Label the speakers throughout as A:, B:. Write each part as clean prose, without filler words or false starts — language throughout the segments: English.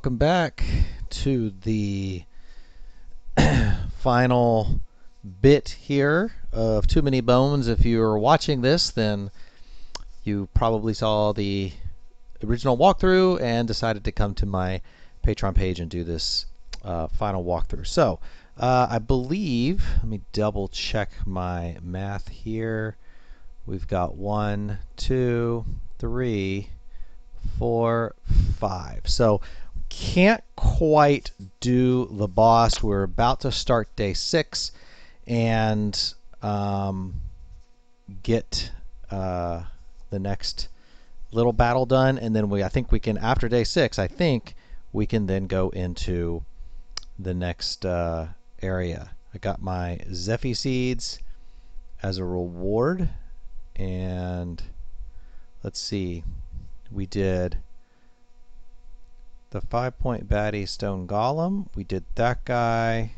A: welcome back to the final bit here of Too Many Bones. If you're watching this, then you probably saw the original walkthrough and decided to come to my Patreon page and do this final walkthrough. So I believe, let me double check my math here. We've got 1, 2, 3, 4, 5. So can't quite do the boss. We're about to start day 6 and get the next little battle done, and then I think we can, after day 6, I think we can then go into the next area. I got my Zephy seeds as a reward, and let's see, we did the 5-point baddie stone golem. We did that guy.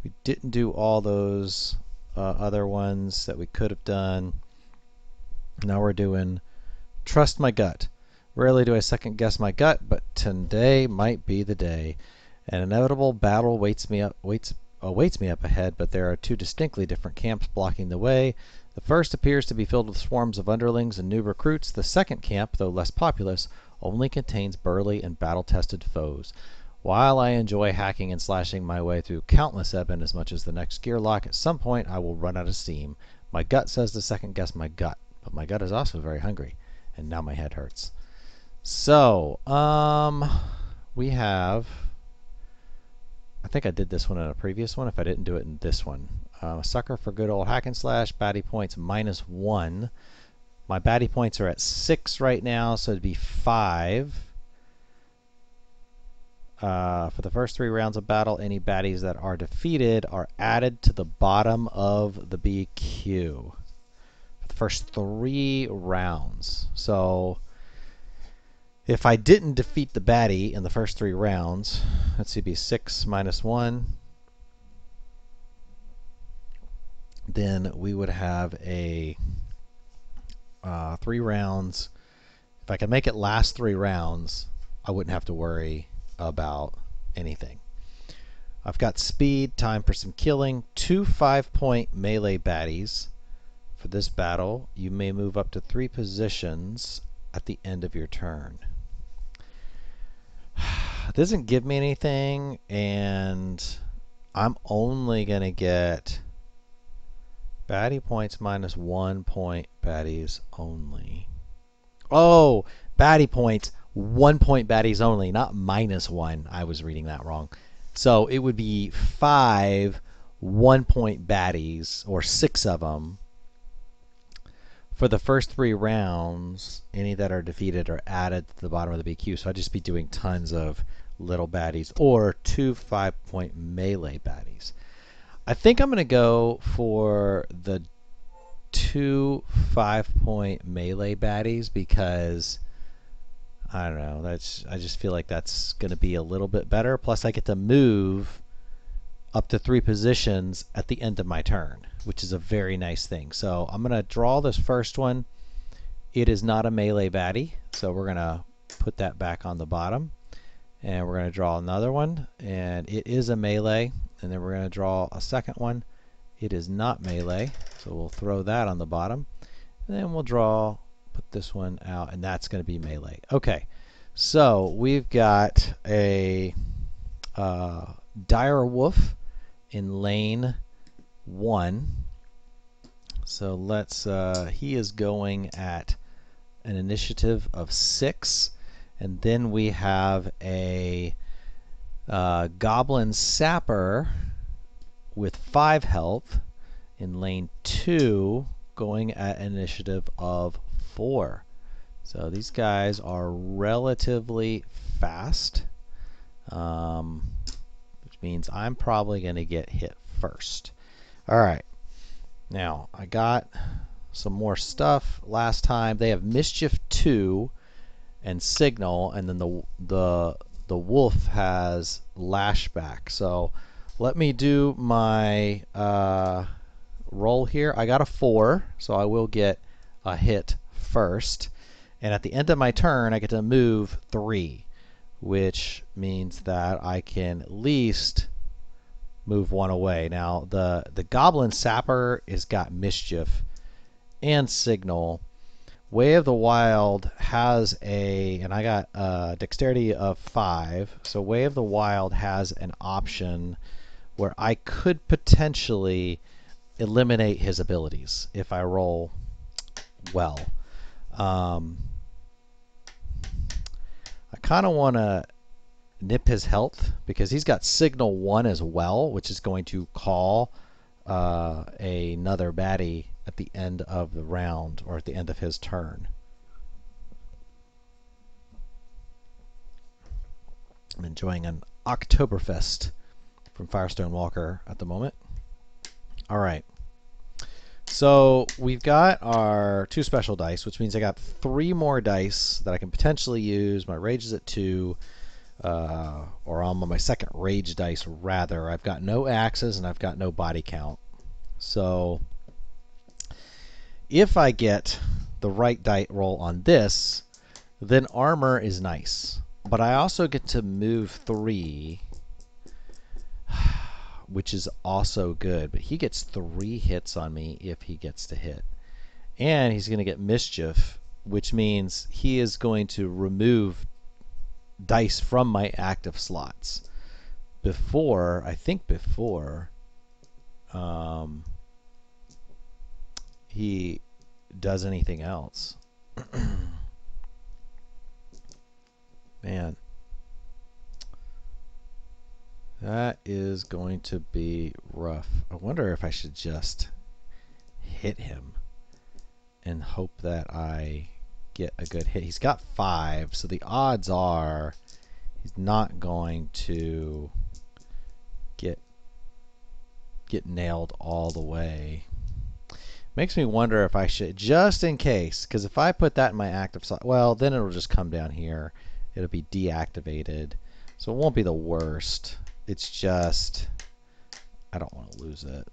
A: We didn't do all those other ones that we could have done. Now we're doing trust my gut. Rarely do I second guess my gut, but today might be the day. An inevitable battle awaits me up ahead, but there are 2 distinctly different camps blocking the way. The first appears to be filled with swarms of underlings and new recruits. The second camp, though less populous, only contains burly and battle-tested foes. While I enjoy hacking and slashing my way through countless Eben as much as the next gear lock, at some point I will run out of steam. My gut says to second guess my gut, but my gut is also very hungry, and now my head hurts. So, we have, I think I did this one in a previous one, if I didn't do it in this one. Sucker for good old hack and slash, baddie points -1. My baddie points are at 6 right now, so it'd be 5. For the first 3 rounds of battle, any baddies that are defeated are added to the bottom of the BQ. For the first 3 rounds. So if I didn't defeat the baddie in the first 3 rounds, let's see, it'd be 6 -1. Then we would have a 3 rounds. If I could make it last 3 rounds, I wouldn't have to worry about anything. I've got speed, time for some killing, 2 5-point melee baddies. For this battle, you may move up to 3 positions at the end of your turn. It doesn't give me anything, and I'm only going to get baddie points -1 point baddies only. Oh, baddie points, 1 point baddies only, not -1. I was reading that wrong. So it would be 5 1-point baddies, or 6 of them. For the first 3 rounds, any that are defeated are added to the bottom of the BQ. So I'd just be doing tons of little baddies, or 2 5-point melee baddies. I think I'm going to go for the 2 5-point melee baddies because, I don't know, I just feel like that's going to be a little bit better. Plus I get to move up to 3 positions at the end of my turn, which is a very nice thing. So I'm going to draw this first one. It is not a melee baddie, so we're going to put that back on the bottom. And we're going to draw another one, and it is a melee. And then we're going to draw a second one. It is not melee, so we'll throw that on the bottom. And then we'll put this one out, and that's going to be melee. Okay, so we've got a dire wolf in lane 1. So let's, he is going at an initiative of 6. And then we have a goblin sapper with 5 health in lane 2 going at an initiative of 4. So these guys are relatively fast, which means I'm probably going to get hit first. Alright, now I got some more stuff. Last time they have Mischief 2 and Signal, and then the wolf has Lashback. So let me do my roll here. I got a 4, so I will get a hit first. And at the end of my turn, I get to move 3, which means that I can at least move one away. Now, the Goblin Sapper has got Mischief and Signal. Way of the Wild has and I got Dexterity of 5, so Way of the Wild has an option where I could potentially eliminate his abilities if I roll well. I kind of want to nip his health because he's got Signal 1 as well, which is going to call another baddie at the end of the round or at the end of his turn. I'm enjoying an Oktoberfest from Firestone Walker at the moment. All right. So we've got our 2 special dice, which means I got 3 more dice that I can potentially use. My rage is at 2, or I'm on my second rage dice rather. I've got no axes and I've got no body count. So if I get the right die roll on this, then armor is nice. But I also get to move 3, which is also good. But he gets 3 hits on me if he gets to hit. And he's going to get Mischief, which means he is going to remove dice from my active slots. I think before he does anything else. Man. That is going to be rough. I wonder if I should just hit him and hope that I get a good hit. He's got 5, so the odds are he's not going to get nailed all the way. Makes me wonder if I should, just in case, because if I put that in my active slot, well, then it'll just come down here. It'll be deactivated, so it won't be the worst. It's just, I don't want to lose it.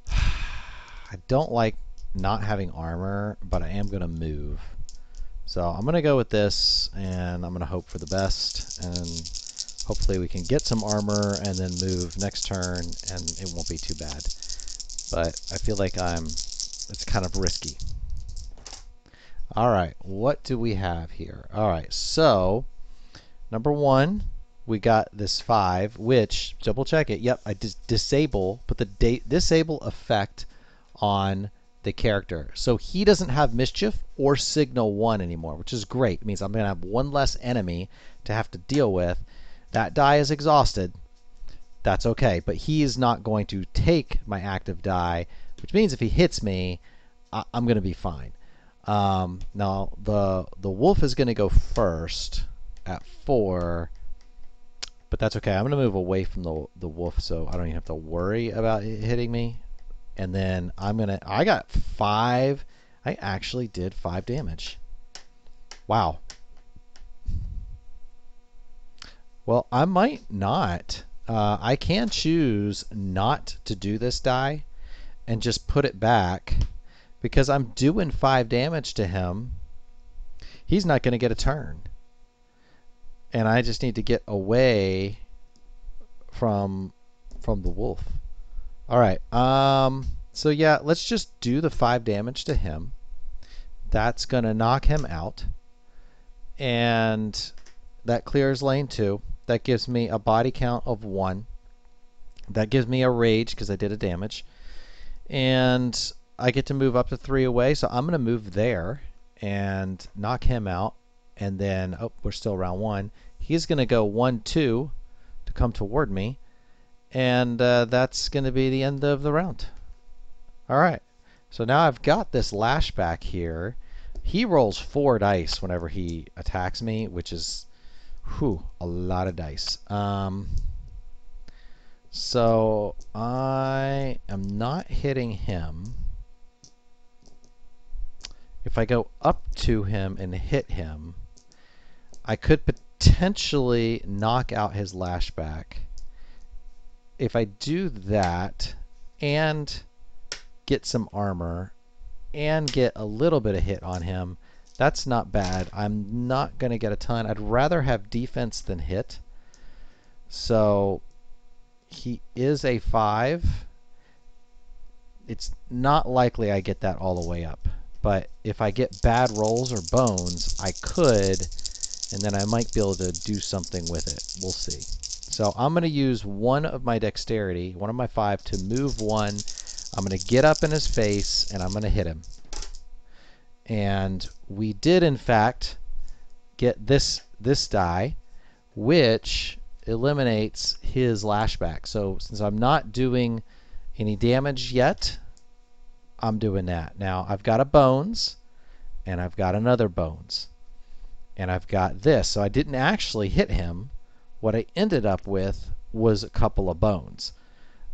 A: I don't like not having armor, but I am going to move. So I'm going to go with this, and I'm going to hope for the best, and hopefully we can get some armor and then move next turn, and it won't be too bad. But I feel like it's kind of risky. All right, what do we have here? All right, so number 1, we got this 5, which, double check it. Yep, I put the disable effect on the character. So he doesn't have Mischief or Signal 1 anymore, which is great. It means I'm going to have 1 less enemy to have to deal with. That die is exhausted. That's okay, but he is not going to take my active die, which means if he hits me, I'm going to be fine. Now, the wolf is going to go first at 4, but that's okay. I'm going to move away from the wolf so I don't even have to worry about it hitting me. And then I got 5. I actually did 5 damage. Wow. Well, I might not. I can choose not to do this die and just put it back because I'm doing 5 damage to him. He's not going to get a turn. And I just need to get away from the wolf. All right. So yeah, let's just do the 5 damage to him. That's going to knock him out. And that clears lane 2. That gives me a body count of 1. That gives me a rage because I did a damage. And I get to move up to 3 away. So I'm going to move there and knock him out. And then, oh, we're still round 1. He's going to go 1, 2 to come toward me. And that's going to be the end of the round. All right. So now I've got this lashback here. He rolls 4 dice whenever he attacks me, which is a lot of dice. So I am not hitting him. If I go up to him and hit him, I could potentially knock out his lashback. If I do that and get some armor and get a little bit of hit on him, That's not bad. I'm not going to get a ton. I'd rather have defense than hit. So he is a 5. It's not likely I get that all the way up. But if I get bad rolls or bones, I could, and then I might be able to do something with it. We'll see. So I'm going to use one of my dexterity, one of my 5, to move one. I'm going to get up in his face, and I'm going to hit him. And we did, in fact, get this die, which eliminates his lashback. So since I'm not doing any damage yet, I'm doing that. Now I've got a bones, and I've got another bones, and I've got this. So I didn't actually hit him. What I ended up with was a couple of bones.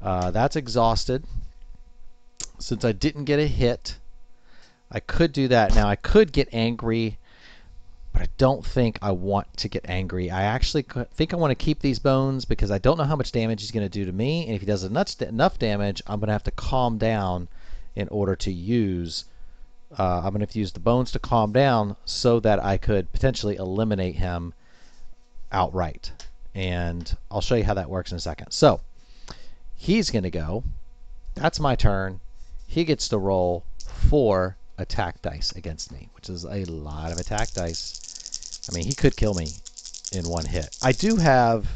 A: That's exhausted. Since I didn't get a hit, I could do that. Now I could get angry, but I don't think I want to get angry. I actually think I want to keep these bones because I don't know how much damage he's going to do to me. And if he does enough damage, I'm going to have to calm down in order to use. I'm going to have to use the bones to calm down so that I could potentially eliminate him outright. And I'll show you how that works in a second. So he's going to go. That's my turn. He gets to roll 4 attack dice against me, which is a lot of attack dice. I mean, he could kill me in one hit. I do have.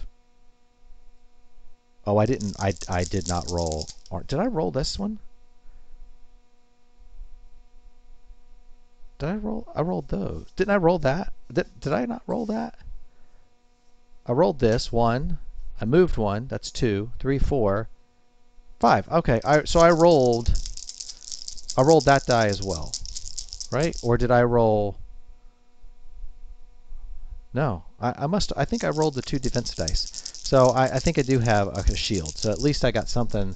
A: Oh, I didn't. I did not roll. Or did I roll this one? Did I roll? I rolled those. Didn't I roll that? Did I not roll that? I rolled this 1. I moved 1. That's 2, 3, 4, 5. Okay. So I rolled that die as well, right? Or did I roll? No, I must. I think I rolled the 2 defensive dice. So I think I do have a shield. So at least I got something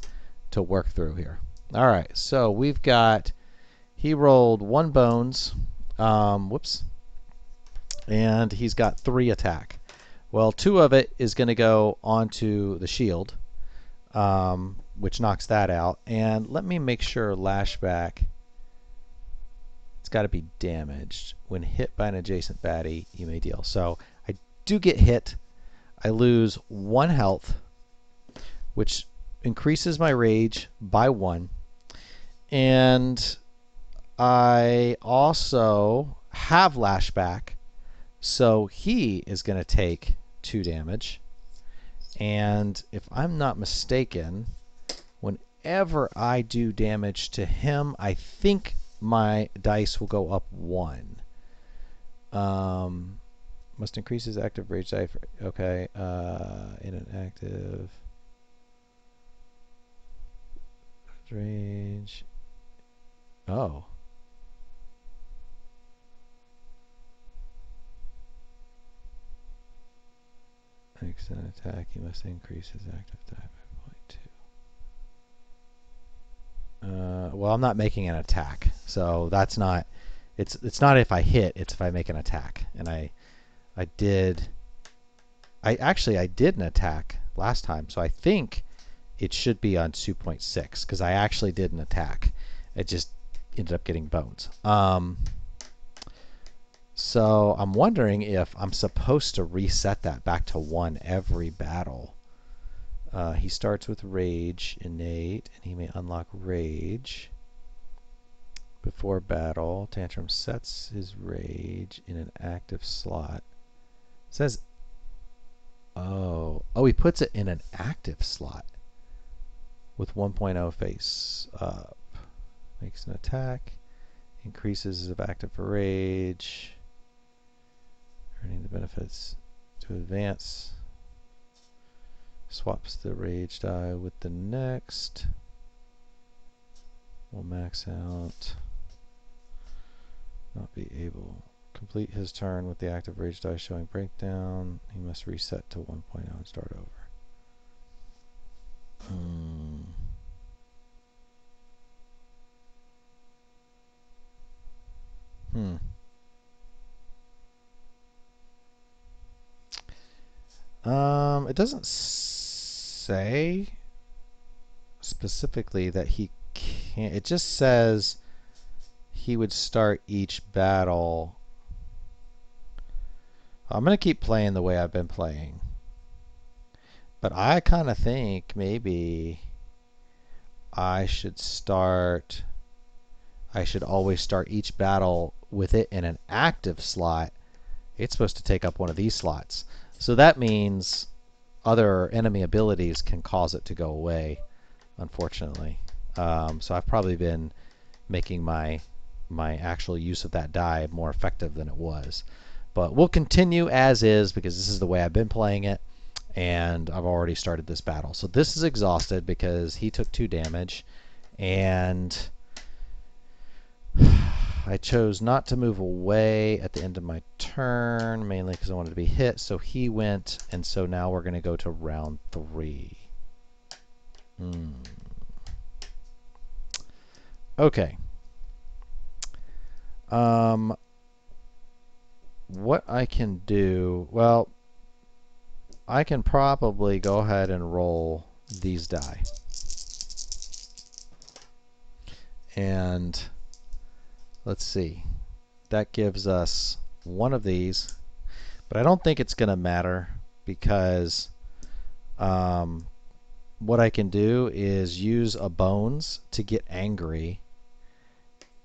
A: to work through here. All right. So we've got. He rolled 1 bones. Whoops. And he's got 3 attack. Well, 2 of it is going to go onto the shield, which knocks that out. And let me make sure lashback. It's got to be damaged. When hit by an adjacent baddie, you may deal. So I do get hit. I lose 1 health, which increases my rage by 1. And I also have lashback. So he is going to take 2 damage. And if I'm not mistaken, whenever I do damage to him, I think my dice will go up 1. Must increase his active rage die. Okay. In an active rage. Oh. Makes an attack, he must increase his active die by 0.2. Well, I'm not making an attack, so that's not. It's not if I hit; it's if I make an attack. And I did an attack last time, so I think it should be on 2.6 because I actually did an attack. It just ended up getting bones. So I'm wondering if I'm supposed to reset that back to 1 every battle. He starts with Rage Innate, and he may unlock Rage before battle. Tantrum sets his Rage in an active slot. It says, oh, he puts it in an active slot with 1.0 face up. Makes an attack, increases his active Rage. Earning the benefits to advance. Swaps the rage die with the next. Will max out. Not be able. Complete his turn with the active rage die showing breakdown. He must reset to 1.0 and start over. It doesn't say specifically that he can't. It just says he would start each battle I'm going to keep playing the way I've been playing. But I kind of think maybe I should always start each battle with it in an active slot. It's supposed to take up one of these slots. So that means other enemy abilities can cause it to go away, unfortunately. So I've probably been making my actual use of that die more effective than it was. But we'll continue as is because this is the way I've been playing it, and I've already started this battle. So this is exhausted because he took 2 damage, and I chose not to move away at the end of my turn, mainly because I wanted to be hit. So he went, and so now we're going to go to round 3. Okay. What I can do, well, I can probably go ahead and roll these die. And let's see. That gives us one of these. But I don't think it's going to matter because what I can do is use a bones to get angry.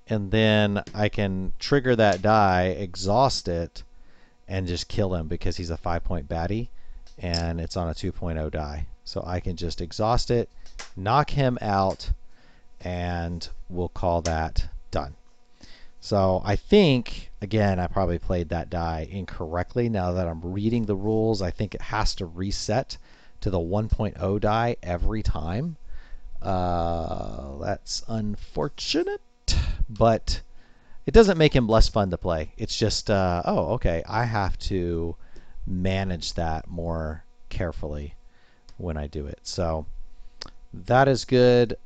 A: And then I can trigger that die, exhaust it, and just kill him because he's a 5-point baddie. And it's on a 2.0 die. So I can just exhaust it, knock him out, and we'll call that done. So I think, again, I probably played that die incorrectly. Now that I'm reading the rules, I think it has to reset to the 1.0 die every time. That's unfortunate, but it doesn't make him less fun to play. It's just, oh, okay, I have to manage that more carefully when I do it. So that is good.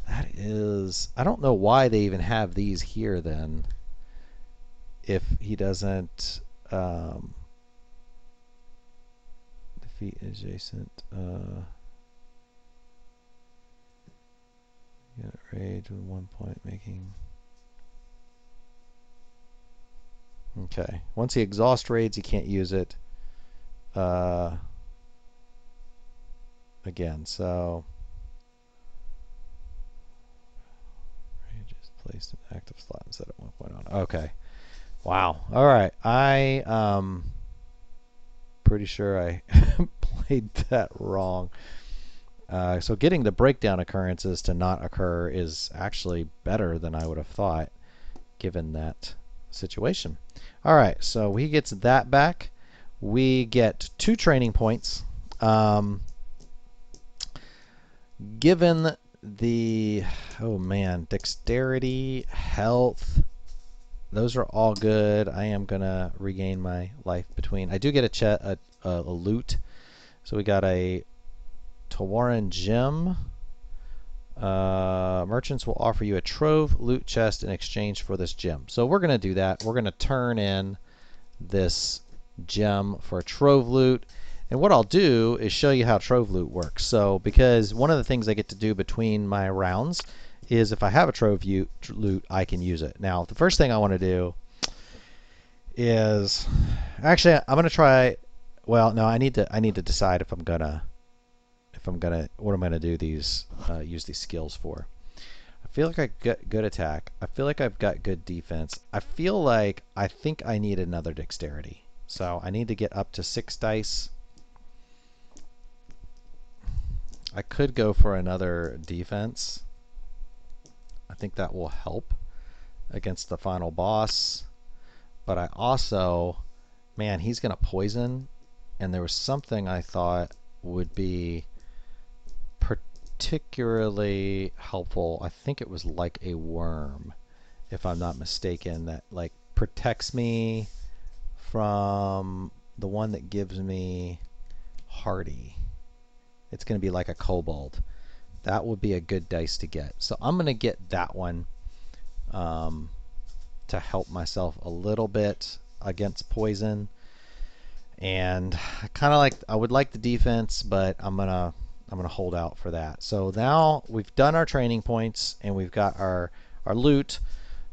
A: That is, I don't know why they even have these here then. If he doesn't defeat adjacent, get rage with 1 point making. Okay. Once he exhausts raids, he can't use it again. So rage is placed in active slot instead of 1 point on. Okay. Wow. All right. Pretty sure I played that wrong. So getting the breakdown occurrences to not occur is actually better than I would have thought, given that situation. All right, so he gets that back. We get 2 training points. Given the, oh man, dexterity, health, those are all good. I am going to regain my life between. I do get a loot. So we got a Tawaran gem. Merchants will offer you a trove loot chest in exchange for this gem. So we're going to do that. We're going to turn in this gem for a trove loot. And what I'll do is show you how trove loot works. So because one of the things I get to do between my rounds is if I have a trove loot, I can use it. Now, the first thing I want to do is actually I'm going to try. Well, no, I need to decide if I'm gonna what I'm gonna do these use these skills for. I feel like I got good attack. I feel like I've got good defense. I think I need another dexterity. So I need to get up to 6 dice. I could go for another defense. I think that will help against the final boss. But I also, man, he's gonna poison, and there was something I thought would be particularly helpful. I think it was like a worm, if I'm not mistaken, that like protects me from the one that gives me hardy. It's going to be like a kobold. That would be a good dice to get. So I'm going to get that one to help myself a little bit against poison. And I would like the defense, but I'm gonna hold out for that. So now we've done our training points and we've got our loot.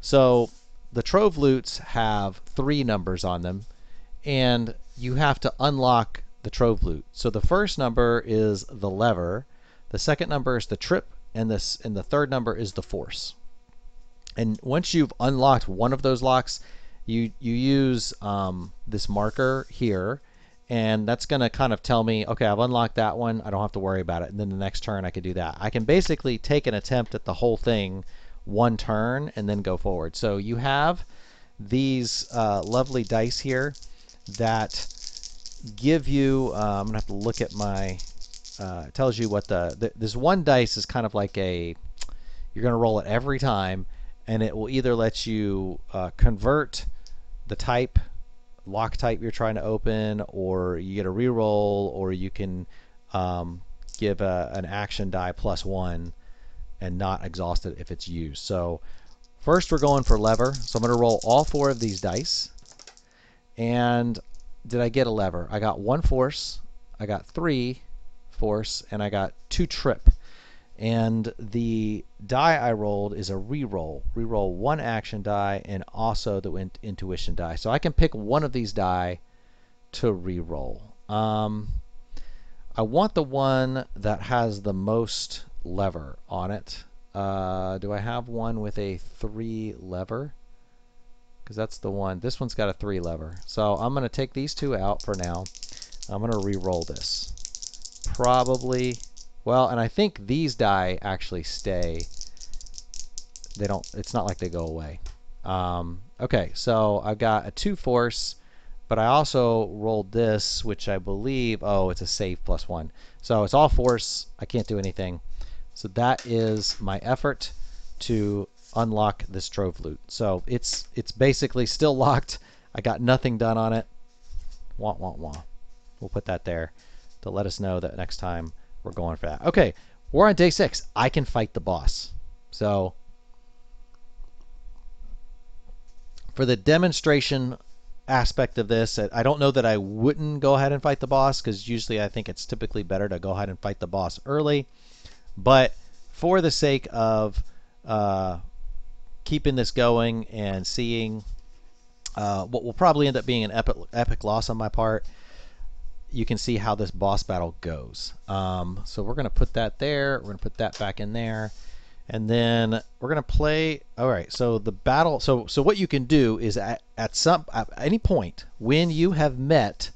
A: So the Trove loots have 3 numbers on them, and you have to unlock the Trove loot. So the first number is the lever, the second number is the trip, and the third number is the force. And once you've unlocked one of those locks, you use this marker here, and that's going to kind of tell me, okay, I've unlocked that one. I don't have to worry about it. And then the next turn I could do that. I can basically take an attempt at the whole thing one turn and then go forward. So you have these lovely dice here that give you, I'm going to have to look at my, it tells you what this one dice is kind of like you're going to roll it every time, and it will either let you convert the lock type you're trying to open, or you get a reroll, or you can give an action die +1 and not exhaust it if it's used. So first we're going for lever. So I'm going to roll all 4 of these dice. And did I get a lever? I got 1 force, I got 3 force, and I got 2 trip. And the die I rolled is a reroll. Reroll 1 action die and also the intuition die. So I can pick one of these die to reroll. I want the one that has the most lever on it. Do I have one with a 3 lever? Because that's the one. This one's got a 3 lever. So I'm going to take these 2 out for now. I'm going to re-roll this. Probably, well, and I think these die actually stay. They don't, it's not like they go away. Okay, so I've got a 2 force, but I also rolled this, which I believe, oh, it's a save +1. So it's all force. I can't do anything. So that is my effort to unlock this Trove loot. So it's basically still locked. I got nothing done on it. Wah, wah, wah. We'll put that there to let us know that next time we're going for that. Okay, we're on day 6. I can fight the boss. So for the demonstration aspect of this, I don't know that I wouldn't go ahead and fight the boss, because usually I think it's typically better to go ahead and fight the boss early. But for the sake of keeping this going and seeing what will probably end up being an epic loss on my part, you can see how this boss battle goes. So we're going to put that there. We're going to put that back in there. And then we're going to play. All right, so the battle. So what you can do is at any point when you have met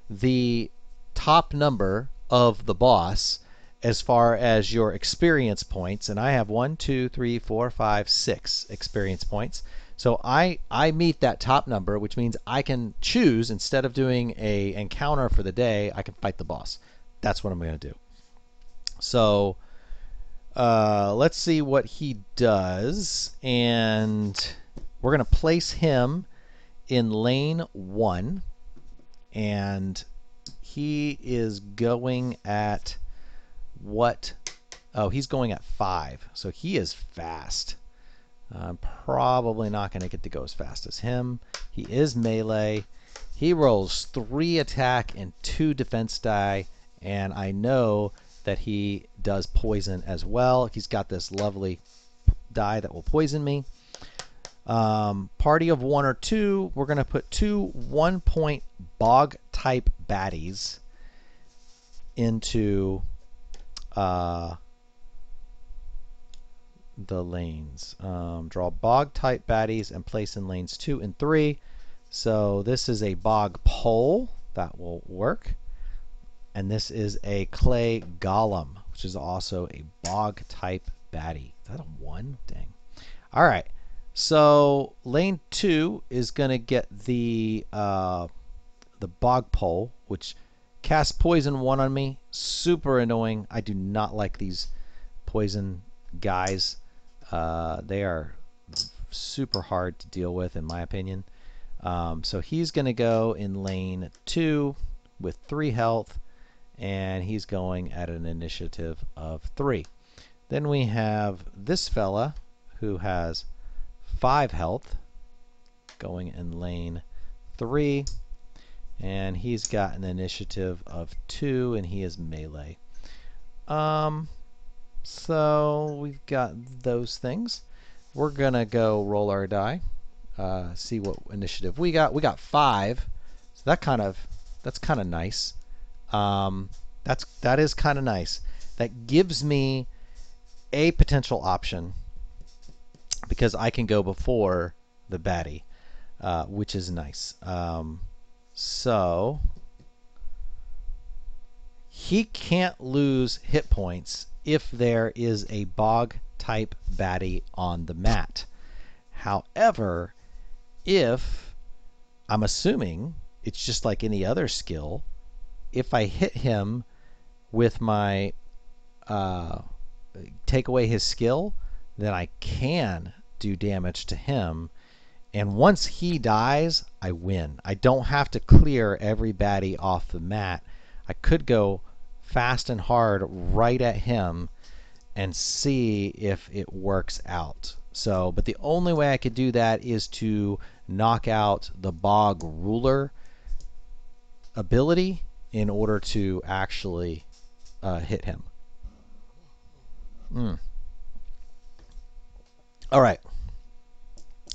A: the top number of the boss as far as your experience points, and I have 1, 2, 3, 4, 5, 6 experience points. So I meet that top number, which means I can choose, instead of doing a encounter for the day, I can fight the boss. That's what I'm going to do. So let's see what he does. And we're going to place him in lane 1. And he is going at what? Oh, he's going at 5. So he is fast. I'm probably not going to get to go as fast as him. He is melee. He rolls 3 attack and 2 defense die, and I know that he does poison as well. He's got this lovely die that will poison me. Party of 1 or 2, we're going to put 2 1-point bog type baddies into the lanes. Draw bog type baddies and place in lanes 2 and 3. So this is a bog pole. That will work. And this is a clay golem, which is also a bog type baddie. Is that a 1? Dang. All right. So lane 2 is going to get the bog pole, which casts poison 1 on me. Super annoying. I do not like these poison guys. They are super hard to deal with, in my opinion. So he's going to go in lane 2 with 3 health, and he's going at an initiative of 3. Then we have this fella who has 5 health, going in lane 3, and he's got an initiative of 2, and he is melee. So we've got those things. We're gonna go roll our die. see what initiative we got. We got 5, so that's kind of nice. That is kind of nice. That gives me a potential option because I can go before the baddie, which is nice. So he can't lose hit points if there is a bog type baddie on the mat. However, if I'm assuming it's just like any other skill, if I hit him with my take away his skill, then I can do damage to him. And once he dies, I win. I don't have to clear every baddie off the mat. I could go fast and hard right at him and see if it works out. So, but the only way I could do that is to knock out the Bog Ruler ability in order to actually hit him. All right.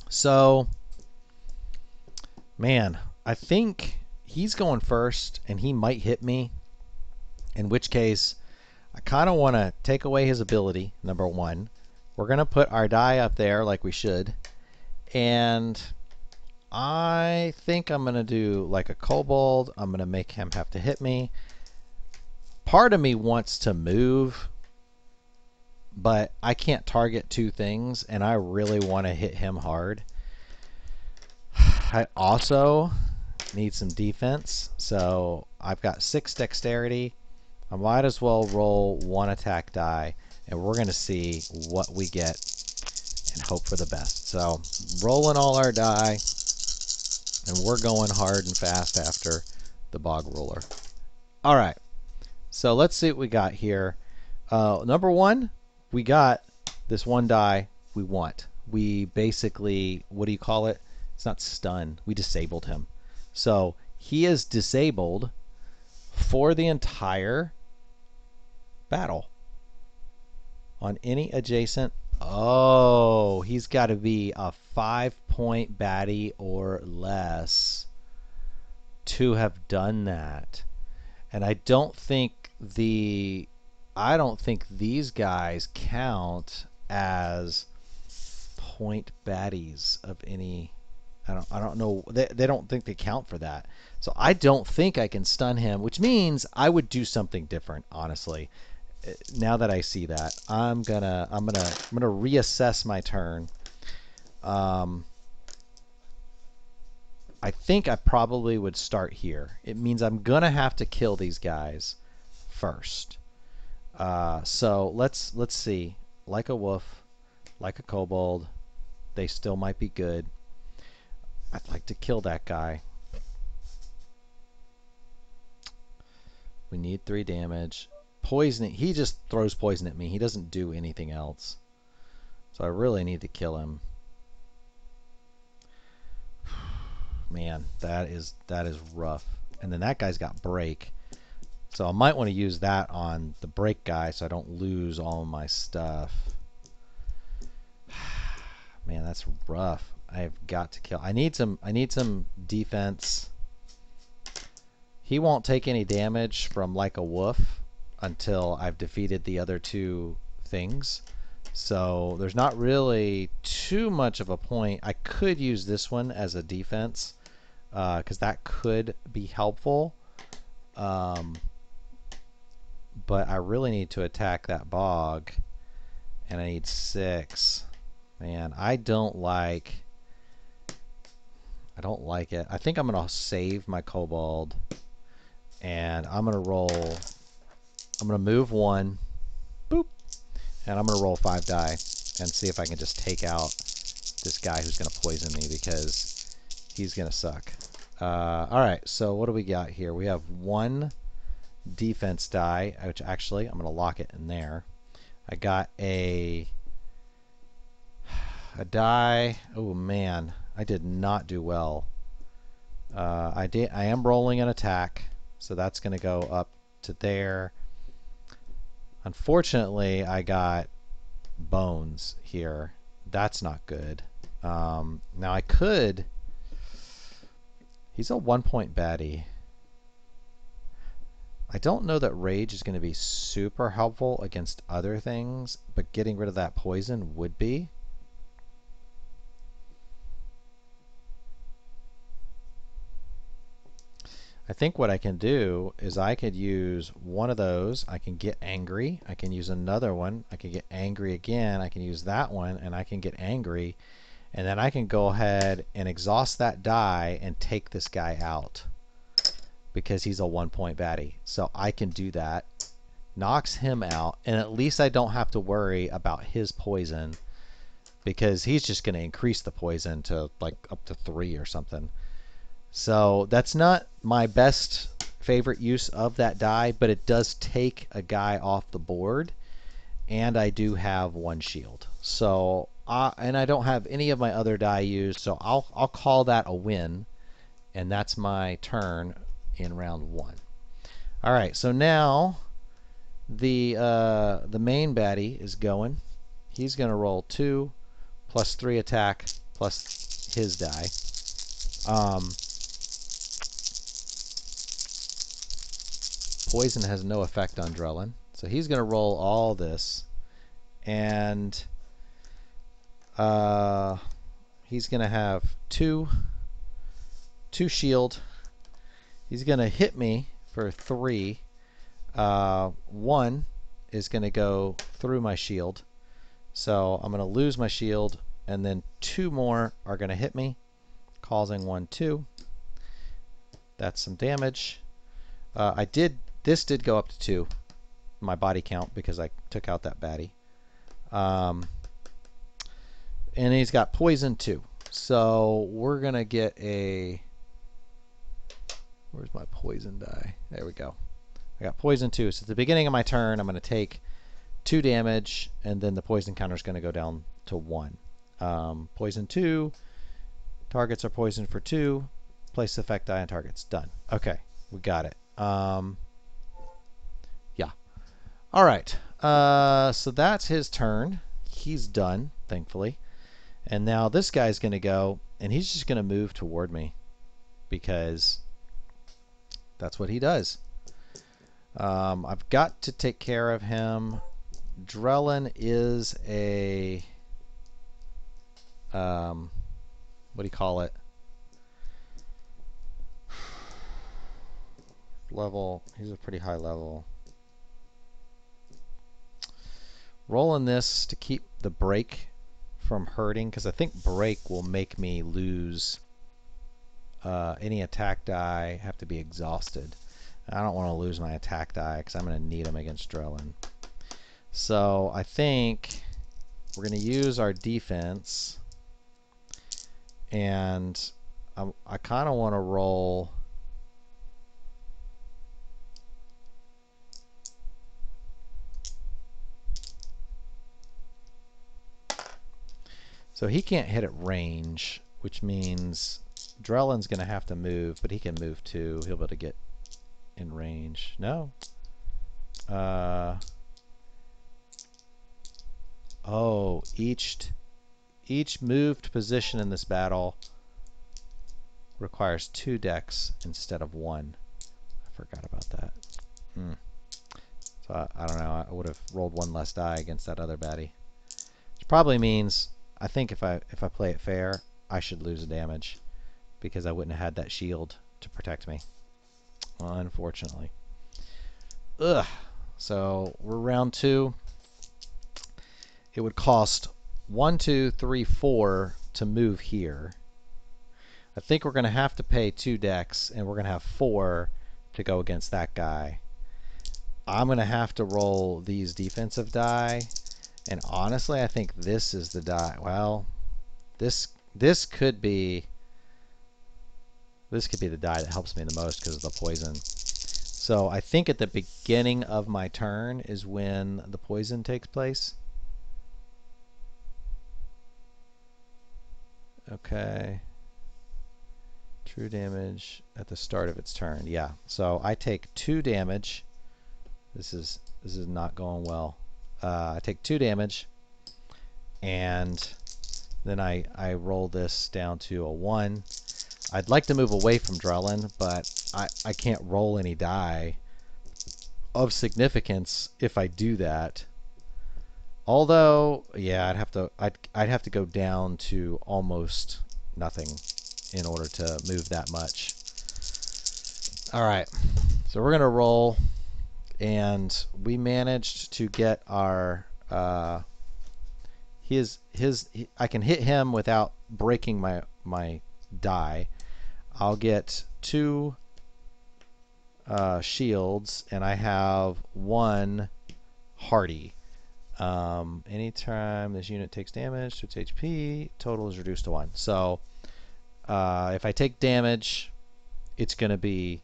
A: So, man, I think he's going first, and he might hit me. In which case, I kind of want to take away his ability, number 1. We're going to put our die up there like we should. And I think I'm going to do like a kobold. I'm going to make him have to hit me. Part of me wants to move, but I can't target 2 things, and I really want to hit him hard. I also need some defense, so I've got 6 dexterity. I might as well roll 1 attack die, and we're going to see what we get and hope for the best. So rolling all our die, and we're going hard and fast after the Bog Ruler. All right, so let's see what we got here. Number 1, we got this 1 die we want. We basically, what do you call it? It's not stun. We disabled him. So he is disabled for the entire battle on any adjacent. Oh, he's got to be a 5-point baddie or less to have done that. And I don't think these guys count as point baddies of any. I don't know. They don't think they count for that. So I don't think I can stun him, which means I would do something different, honestly. Now that I see that, I'm gonna reassess my turn. I think I probably would start here. It means I'm gonna have to kill these guys first. So let's see. Like a wolf, like a kobold, they still might be good. I'd like to kill that guy. We need 3 damage. Poisoning. He just throws poison at me. He doesn't do anything else. So I really need to kill him. Man, that is rough. And then that guy's got break. So I might want to use that on the break guy so I don't lose all of my stuff. Man, that's rough. I've got to kill. I need some defense. He won't take any damage from like a wolf until I've defeated the other 2 things. So there's not really too much of a point. I could use this one as a defense because that could be helpful. But I really need to attack that bog, and I need 6. Man, I don't like it. I think I'm going to save my kobold, and I'm going to roll. I'm going to move 1, boop, and I'm going to roll 5 die and see if I can just take out this guy who's going to poison me because he's going to suck. All right, so what do we got here? We have 1 defense die, which actually I'm going to lock it in there. I got a die. Oh man, I did not do well. I am rolling an attack, so that's going to go up to there. Unfortunately, I got bones here That's not good. Now I could. He's a 1-point baddie. I don't know that rage is going to be super helpful against other things, but getting rid of that poison would be. I think what I can do is I could use one of those. I can get angry. I can use another one. I can get angry again. I can use that one, and I can get angry. And then I can go ahead and exhaust that die and take this guy out because he's a 1-point baddie. So I can do that. Knocks him out, and at least I don't have to worry about his poison because he's just going to increase the poison to like up to 3 or something. So that's not my best favorite use of that die, but it does take a guy off the board, and I do have 1 shield. So and I don't have any of my other die used, so I'll call that a win, and that's my turn in round 1. All right, so now the main baddie is going. He's going to roll 2 plus 3 attack plus his die. Poison has no effect on Drellin, so he's going to roll all this, and he's going to have 2 shield. He's going to hit me for 3. 1 is going to go through my shield, so I'm going to lose my shield, and then 2 more are going to hit me, causing 1, 2. That's some damage. This did go up to 2, my body count, because I took out that baddie. And he's got poison too. So we're going to get a... Where's my poison die? There we go. I got poison 2. So at the beginning of my turn, I'm going to take 2 damage, and then the poison counter is going to go down to 1. Poison 2. Targets are poisoned for 2. Place effect die on targets. Done. Okay, we got it. Yeah. All right. So that's his turn. He's done, thankfully. And now this guy's going to go, and he's just going to move toward me because that's what he does. I've got to take care of him. Drellin is a... what do you call it? Level. He's a pretty high level. Rolling this to keep the break from hurting, because I think break will make me lose any attack die, have to be exhausted. I don't want to lose my attack die because I'm going to need them against Drellin. So I think we're going to use our defense, and I kind of want to roll... So he can't hit at range, which means Drellin's going to have to move, but he can move too. He'll be able to get in range. No. Oh, each moved position in this battle requires 2 decks instead of 1. I forgot about that. So I don't know. I would have rolled 1 less die against that other baddie. Which probably means... I think if I play it fair, I should lose damage because I wouldn't have had that shield to protect me. Unfortunately. Ugh. So we're round 2. It would cost 1, 2, 3, 4 to move here. I think we're going to have to pay 2 decks, and we're going to have 4 to go against that guy. I'm going to have to roll these defensive die. And honestly, I think this is the die. Well, this could be the die that helps me the most because of the poison. So I think at the beginning of my turn is when the poison takes place. Okay. True damage at the start of its turn. Yeah. So I take 2 damage. This is not going well. I take 2 damage, and Then I roll this down to a 1. I'd like to move away from Drellin, but I can't roll any die of significance if I do that. Although, yeah, I'd have to go down to almost nothing in order to move that much. All right, so we're gonna roll, and we managed to get our I can hit him without breaking my die. I'll get 2 shields, and I have 1 hardy. Anytime this unit takes damage to its HP, total is reduced to 1. So if I take damage, it's going to be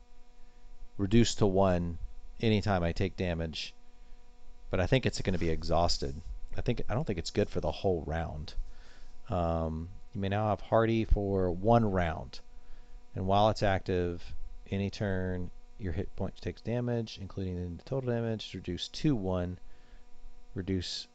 A: reduced to 1 anytime I take damage. But I think it's going to be exhausted. I don't think it's good for the whole round. You may now have hardy for 1 round. And while it's active, any turn your hit point takes damage, including the total damage, is reduced to 1. Reduce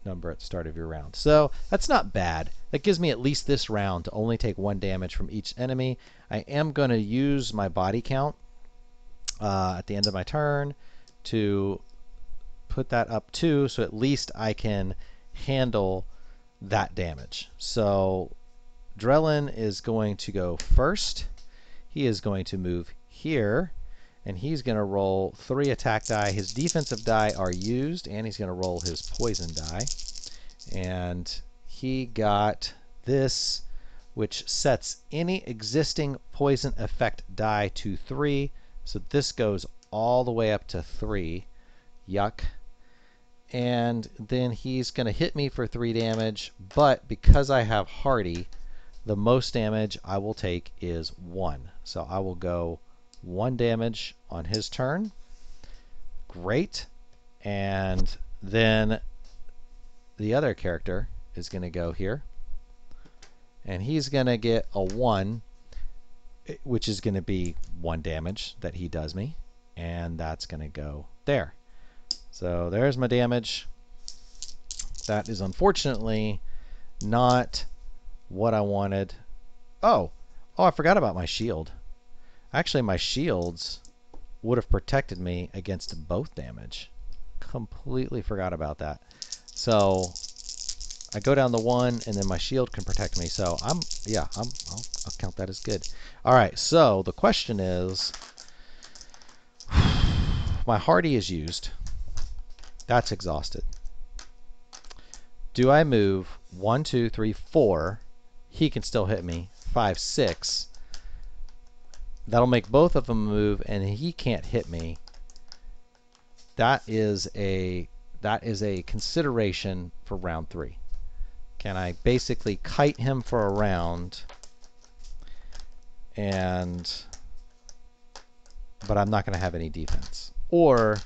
A: number at the start of your round. So that's not bad. That gives me at least this round to only take 1 damage from each enemy. I am going to use my body count at the end of my turn to put that up 2, so at least I can handle that damage. So Drellin is going to go first. He is going to move here, and he's going to roll 3 attack die. His defensive die are used, and he's going to roll his poison die. And he got this, which sets any existing poison effect die to 3. So this goes all the way up to 3. Yuck. And then he's going to hit me for 3 damage, but because I have hardy, the most damage I will take is 1. So I will go 1 damage on his turn. Great. And then the other character is going to go here, and he's going to get a 1, which is going to be 1 damage that he does me, and that's going to go there. So there's my damage. That is unfortunately not what I wanted. Oh, I forgot about my shield. Actually, my shields would have protected me against both damage. Completely forgot about that. So I go down the 1, and then my shield can protect me. So I'll count that as good. All right. So the question is, my hardy is used. That's exhausted. Do I move 1, 2, 3, 4? He can still hit me. 5, 6. That'll make both of them move, and he can't hit me. That is a consideration for round 3. Can I basically kite him for a round, but I'm not going to have any defense? Or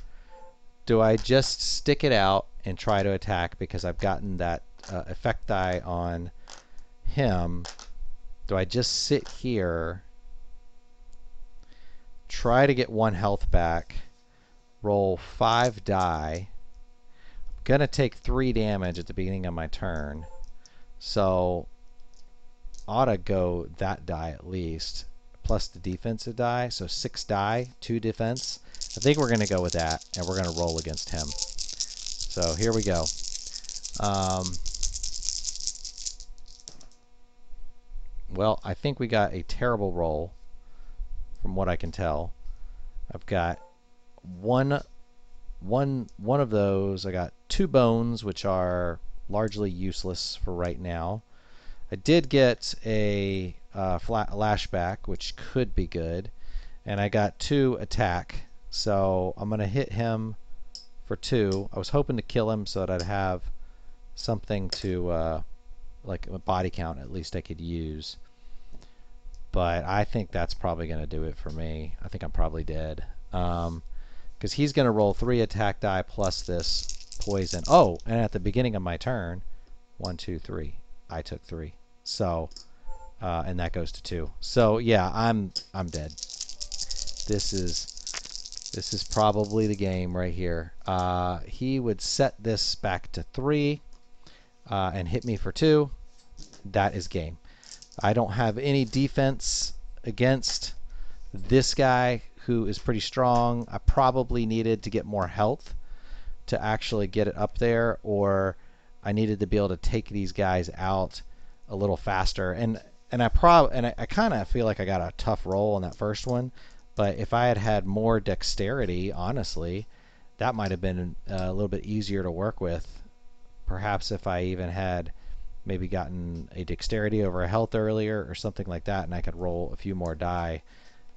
A: do I just stick it out and try to attack because I've gotten that effect die on him? Do I just sit here, try to get 1 health back, roll 5 die? I'm going to take 3 damage at the beginning of my turn, so ought to go that die at least, plus the defensive die, so 6 die, 2 defense. I think we're going to go with that, and we're going to roll against him. So here we go. Well, I think we got a terrible roll from what I can tell. I've got one of those. I got 2 bones, which are largely useless for right now. I did get a lashback, which could be good, and I got 2 attack. So I'm going to hit him for 2. I was hoping to kill him so that I'd have something to, like a body count at least I could use. But I think that's probably going to do it for me. I think I'm probably dead. Because he's going to roll 3 attack die plus this poison. Oh, and at the beginning of my turn, 1, 2, 3. I took 3. So, and that goes to 2. So yeah, I'm dead. This is probably the game right here. He would set this back to 3 and hit me for 2. that is game. I don't have any defense against this guy who is pretty strong. I probably needed to get more health to actually get it up there, or I needed to be able to take these guys out a little faster. And I kind of feel like I got a tough roll on that first one, but if I had had more dexterity, honestly, that might have been a little bit easier to work with. Perhaps if I even had maybe gotten a dexterity over a health earlier or something like that, and I could roll a few more die,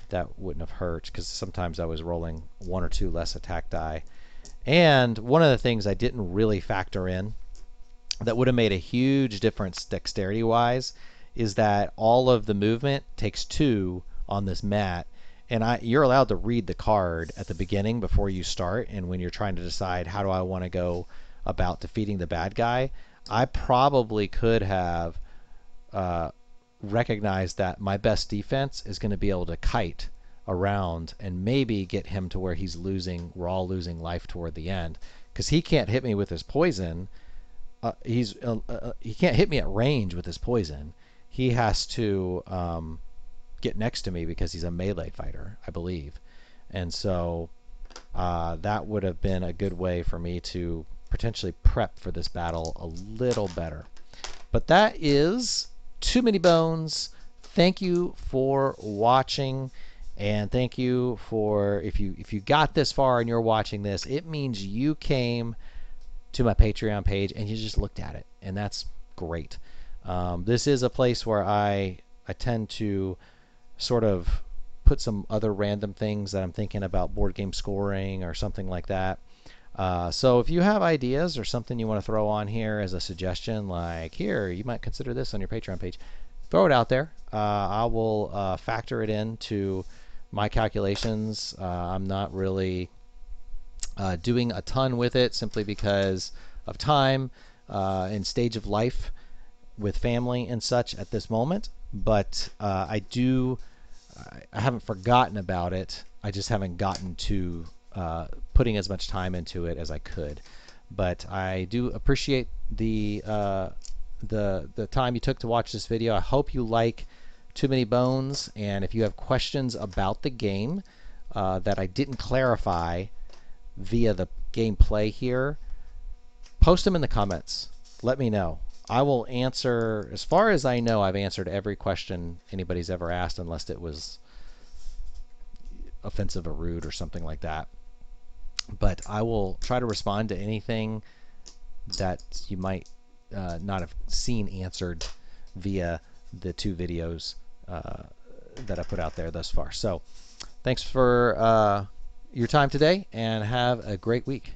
A: that wouldn't have hurt, because sometimes I was rolling one or two less attack die. And one of the things I didn't really factor in that would have made a huge difference dexterity wise is that all of the movement takes 2 on this mat, and you're allowed to read the card at the beginning before you start, and when you're trying to decide how do I want to go about defeating the bad guy. I probably could have recognized that my best defense is going to be able to kite around and maybe get him to where we're all losing life toward the end, because he can't hit me with his poison. He can't hit me at range with his poison. He has to get next to me because he's a melee fighter, I believe. And so that would have been a good way for me to potentially prep for this battle a little better. But that is Too Many Bones. Thank you for watching, and thank you for if you got this far and you're watching this, it means you came to my Patreon page and you just looked at it, and that's great. This is a place where I tend to sort of put some other random things that I'm thinking about, board game scoring or something like that. So if you have ideas or something you want to throw on here as a suggestion, like here, you might consider this on your Patreon page, throw it out there. I will factor it into my calculations. I'm not really doing a ton with it simply because of time and stage of life with family and such at this moment. But I haven't forgotten about it. I just haven't gotten to putting as much time into it as I could. But I do appreciate the time you took to watch this video. I hope you like Too Many Bones, and if you have questions about the game that I didn't clarify via the gameplay here, post them in the comments. Let me know. I will answer, as far as I know, I've answered every question anybody's ever asked, unless it was offensive or rude or something like that. But I will try to respond to anything that you might not have seen answered via the 2 videos that I put out there thus far. So thanks for your time today, and have a great week.